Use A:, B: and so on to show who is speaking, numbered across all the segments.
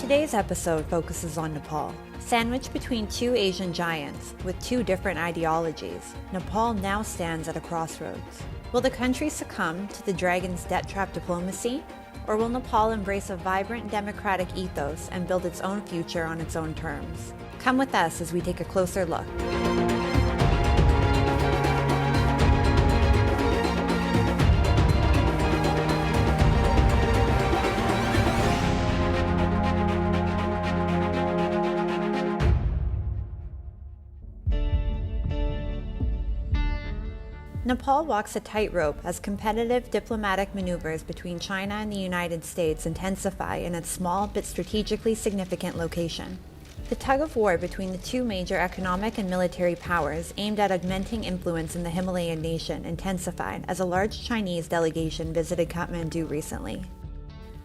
A: Today's episode focuses on Nepal. Sandwiched between two Asian giants with two different ideologies, Nepal now stands at a crossroads. Will the country succumb to the dragon's debt-trap diplomacy? Or will Nepal embrace a vibrant democratic ethos and build its own future on its own terms? Come with us as we take a closer look. Nepal walks a tightrope as competitive diplomatic maneuvers between China and the United States intensify in its small but strategically significant location. The tug-of-war between the two major economic and military powers aimed at augmenting influence in the Himalayan nation intensified as a large Chinese delegation visited Kathmandu recently.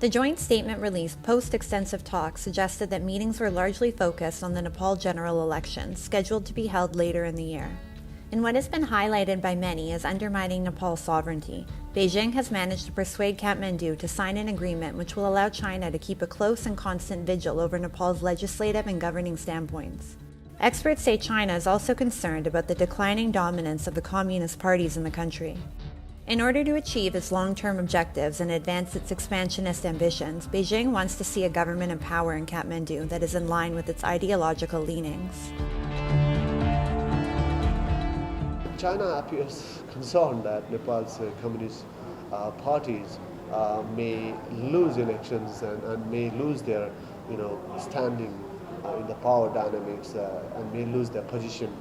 A: The joint statement released post-extensive talks suggested that meetings were largely focused on the Nepal general elections scheduled to be held later in the year. In what has been highlighted by many as undermining Nepal's sovereignty, Beijing has managed to persuade Kathmandu to sign an agreement which will allow China to keep a close and constant vigil over Nepal's legislative and governing standpoints. Experts say China is also concerned about the declining dominance of the communist parties in the country. In order to achieve its long-term objectives and advance its expansionist ambitions, Beijing wants to see a government in power in Kathmandu that is in line with its ideological leanings.
B: China appears concerned that Nepal's communist parties may lose elections and may lose their, standing in the power dynamics and may lose their position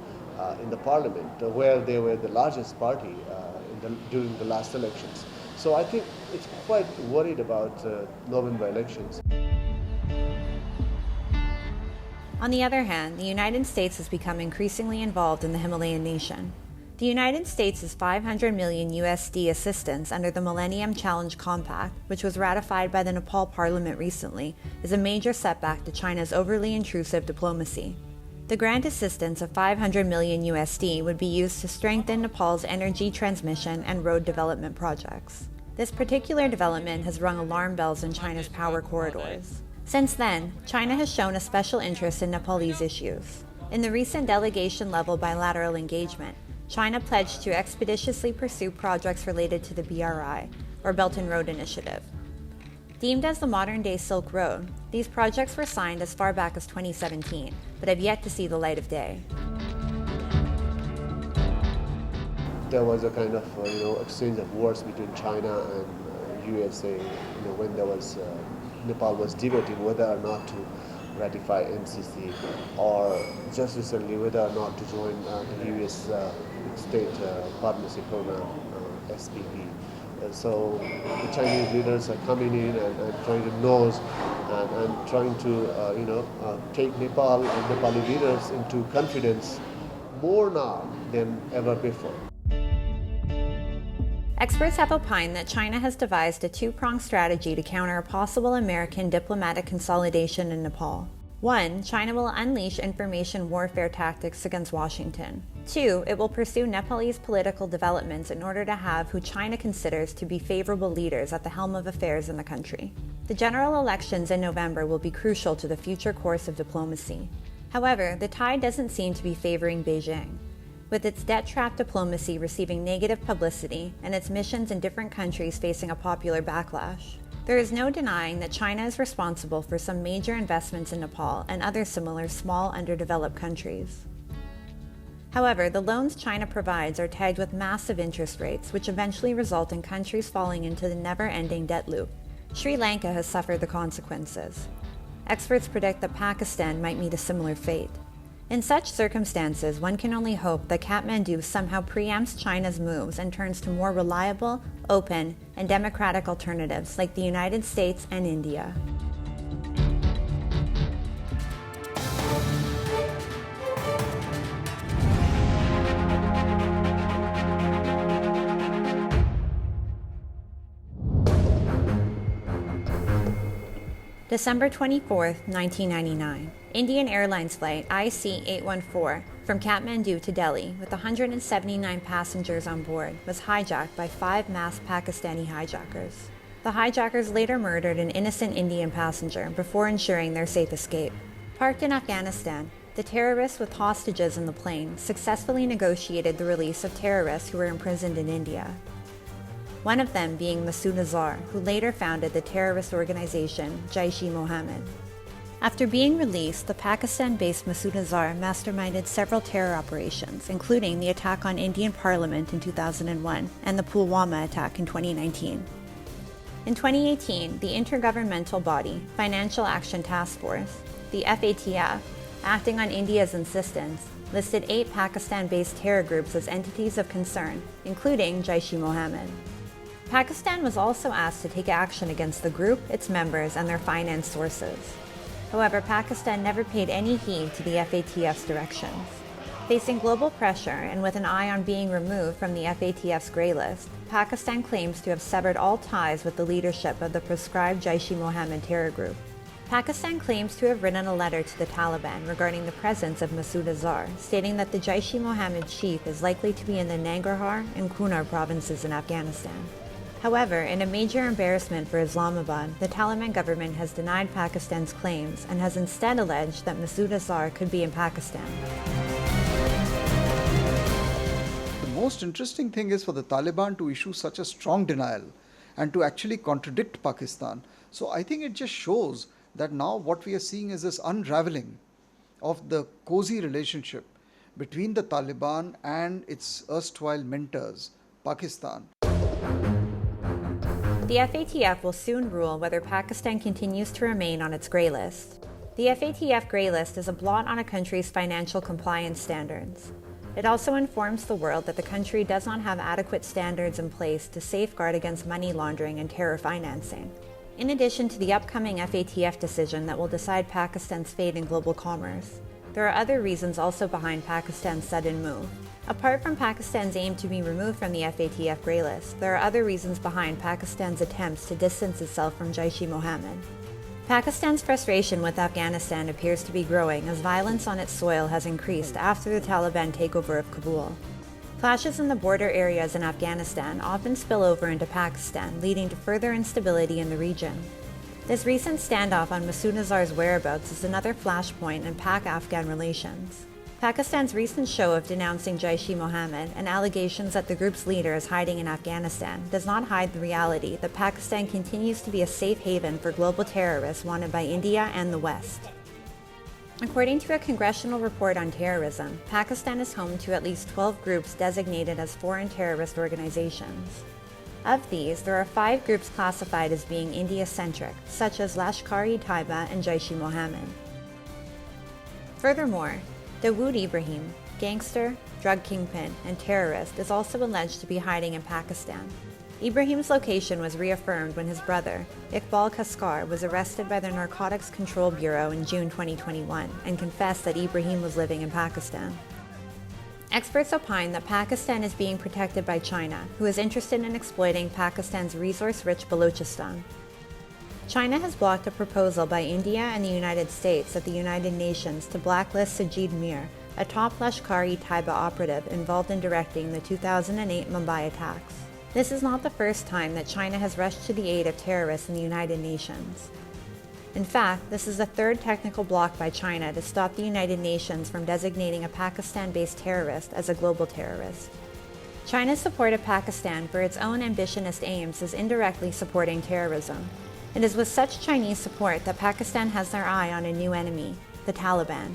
B: in the parliament, where they were the largest party during the last elections. So I think it's quite worried about November elections.
A: On the other hand, the United States has become increasingly involved in the Himalayan nation. The United States' $500 million USD assistance under the Millennium Challenge Compact, which was ratified by the Nepal Parliament recently, is a major setback to China's overly intrusive diplomacy. The grant assistance of $500 million USD would be used to strengthen Nepal's energy transmission and road development projects. This particular development has rung alarm bells in China's power corridors. Since then, China has shown a special interest in Nepalese issues. In the recent delegation-level bilateral engagement, China pledged to expeditiously pursue projects related to the BRI, or Belt and Road Initiative. Deemed as the modern-day Silk Road, these projects were signed as far back as 2017, but have yet to see the light of day.
B: There was a kind of exchange of words between China and USA. When there was Nepal was debating whether or not to ratify MCC, or just recently whether or not to join the US State Partnership Program, SPP. So the Chinese leaders are coming in and trying to nose and trying to take Nepal and Nepali leaders into confidence more now than ever before.
A: Experts have opined that China has devised a two-pronged strategy to counter a possible American diplomatic consolidation in Nepal. 1. China will unleash information warfare tactics against Washington. 2. It will pursue Nepalese political developments in order to have who China considers to be favorable leaders at the helm of affairs in the country. The general elections in November will be crucial to the future course of diplomacy. However, the tide doesn't seem to be favoring Beijing. With its debt-trap diplomacy receiving negative publicity and its missions in different countries facing a popular backlash, there is no denying that China is responsible for some major investments in Nepal and other similar small, underdeveloped countries. However, the loans China provides are tagged with massive interest rates, which eventually result in countries falling into the never-ending debt loop. Sri Lanka has suffered the consequences. Experts predict that Pakistan might meet a similar fate. In such circumstances, one can only hope that Kathmandu somehow preempts China's moves and turns to more reliable, open, and democratic alternatives like the United States and India. December 24, 1999. Indian Airlines flight IC-814 from Kathmandu to Delhi with 179 passengers on board was hijacked by 5 masked Pakistani hijackers. The hijackers later murdered an innocent Indian passenger before ensuring their safe escape. Parked in Afghanistan, the terrorists with hostages in the plane successfully negotiated the release of terrorists who were imprisoned in India. One of them being Masood Azhar, who later founded the terrorist organization Jaish-e-Mohammed. After being released, the Pakistan-based Masood Azhar masterminded several terror operations, including the attack on Indian Parliament in 2001 and the Pulwama attack in 2019. In 2018, the intergovernmental body, Financial Action Task Force, the FATF, acting on India's insistence, listed 8 Pakistan-based terror groups as entities of concern, including Jaish-e-Mohammed. Pakistan was also asked to take action against the group, its members, and their finance sources. However, Pakistan never paid any heed to the FATF's directions. Facing global pressure and with an eye on being removed from the FATF's Grey List, Pakistan claims to have severed all ties with the leadership of the proscribed Jaish-e-Mohammed terror group. Pakistan claims to have written a letter to the Taliban regarding the presence of Masood Azhar, stating that the Jaish-e-Mohammed chief is likely to be in the Nangarhar and Kunhar provinces in Afghanistan. However, in a major embarrassment for Islamabad, the Taliban government has denied Pakistan's claims and has instead alleged that Masood Azhar could be in Pakistan.
C: The most interesting thing is for the Taliban to issue such a strong denial and to actually contradict Pakistan. So I think it just shows that now what we are seeing is this unraveling of the cozy relationship between the Taliban and its erstwhile mentors, Pakistan.
A: The FATF will soon rule whether Pakistan continues to remain on its Grey List. The FATF Grey List is a blot on a country's financial compliance standards. It also informs the world that the country does not have adequate standards in place to safeguard against money laundering and terror financing. In addition to the upcoming FATF decision that will decide Pakistan's fate in global commerce, there are other reasons also behind Pakistan's sudden move. Apart from Pakistan's aim to be removed from the FATF Grey List, there are other reasons behind Pakistan's attempts to distance itself from Jaish-e-Mohammed. Pakistan's frustration with Afghanistan appears to be growing as violence on its soil has increased after the Taliban takeover of Kabul. Clashes in the border areas in Afghanistan often spill over into Pakistan, leading to further instability in the region. This recent standoff on Masood Azhar's whereabouts is another flashpoint in Pak-Afghan relations. Pakistan's recent show of denouncing Jaish-e-Mohammed and allegations that the group's leader is hiding in Afghanistan does not hide the reality that Pakistan continues to be a safe haven for global terrorists wanted by India and the West. According to a congressional report on terrorism, Pakistan is home to at least 12 groups designated as foreign terrorist organizations. Of these, there are 5 groups classified as being India-centric, such as Lashkar-e-Taiba and Jaish-e-Mohammed. Furthermore, Dawood Ibrahim, gangster, drug kingpin, and terrorist, is also alleged to be hiding in Pakistan. Ibrahim's location was reaffirmed when his brother, Iqbal Kaskar, was arrested by the Narcotics Control Bureau in June 2021 and confessed that Ibrahim was living in Pakistan. Experts opine that Pakistan is being protected by China, who is interested in exploiting Pakistan's resource-rich Balochistan. China has blocked a proposal by India and the United States at the United Nations to blacklist Sajid Mir, a top Lashkar-e-Taiba operative involved in directing the 2008 Mumbai attacks. This is not the first time that China has rushed to the aid of terrorists in the United Nations. In fact, this is the 3rd technical block by China to stop the United Nations from designating a Pakistan-based terrorist as a global terrorist. China's support of Pakistan for its own ambitionist aims is indirectly supporting terrorism. It is with such Chinese support that Pakistan has their eye on a new enemy, the Taliban.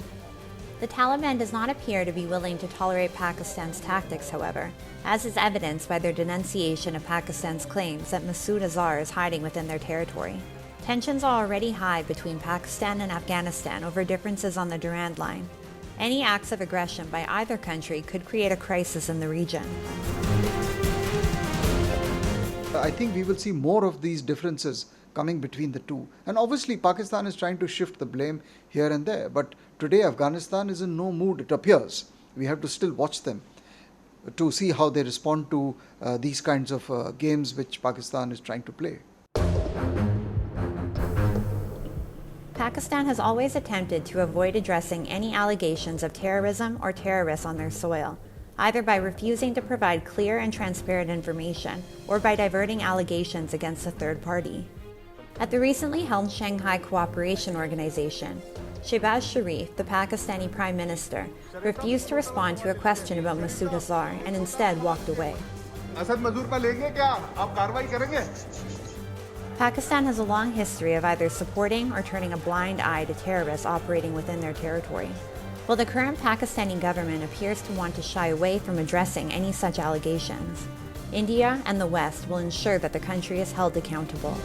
A: The Taliban does not appear to be willing to tolerate Pakistan's tactics, however, as is evidenced by their denunciation of Pakistan's claims that Masood Azhar is hiding within their territory. Tensions are already high between Pakistan and Afghanistan over differences on the Durand Line. Any acts of aggression by either country could create a crisis in the region.
C: I think we will see more of these differences coming between the two. And obviously Pakistan is trying to shift the blame here and there. But today Afghanistan is in no mood, it appears. We have to still watch them to see how they respond to these kinds of games which Pakistan is trying to play.
A: Pakistan has always attempted to avoid addressing any allegations of terrorism or terrorists on their soil. either by refusing to provide clear and transparent information or by diverting allegations against a third party. At the recently held Shanghai Cooperation Organization, Shehbaz Sharif, the Pakistani Prime Minister, refused to respond to a question about Masood Azhar and instead walked away. Pakistan has a long history of either supporting or turning a blind eye to terrorists operating within their territory. While the current Pakistani government appears to want to shy away from addressing any such allegations, India and the West will ensure that the country is held accountable.